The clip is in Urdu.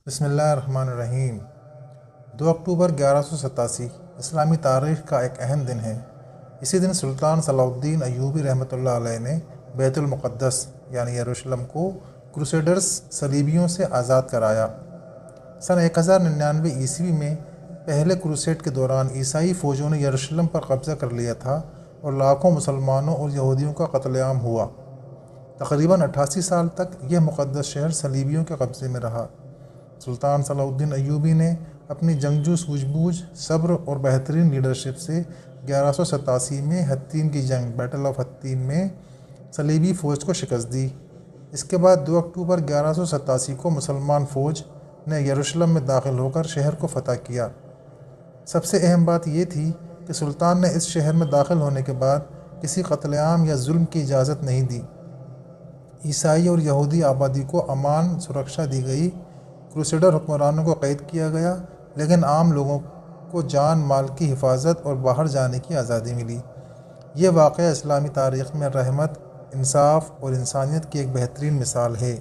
بسم اللہ الرحمن الرحیم۔ 2 اکتوبر 1187 اسلامی تاریخ کا ایک اہم دن ہے۔ اسی دن سلطان صلاح الدین ایوبی رحمۃ اللہ علیہ نے بیت المقدس یعنی یروشلم کو کروسیڈرز صلیبیوں سے آزاد کرایا۔ سن 1099 عیسوی میں پہلے کروسیڈ کے دوران عیسائی فوجوں نے یروشلم پر قبضہ کر لیا تھا اور لاکھوں مسلمانوں اور یہودیوں کا قتل عام ہوا۔ تقریباً 88 سال تک یہ مقدس شہر صلیبیوں کے قبضے میں رہا۔ سلطان صلاح الدین ایوبی نے اپنی جنگجو سوجھ بوجھ، صبر اور بہترین لیڈرشپ سے 1187 میں حطین کی جنگ بیٹل آف حطین میں صلیبی فوج کو شکست دی۔ اس کے بعد 2 اکتوبر 1187 کو مسلمان فوج نے یروشلم میں داخل ہو کر شہر کو فتح کیا۔ سب سے اہم بات یہ تھی کہ سلطان نے اس شہر میں داخل ہونے کے بعد کسی قتل عام یا ظلم کی اجازت نہیں دی۔ عیسائی اور یہودی آبادی کو امان سرکشا دی گئی، کروسیڈر حکمرانوں کو قید کیا گیا، لیکن عام لوگوں کو جان مال کی حفاظت اور باہر جانے کی آزادی ملی۔ یہ واقعہ اسلامی تاریخ میں رحمت، انصاف اور انسانیت کی ایک بہترین مثال ہے۔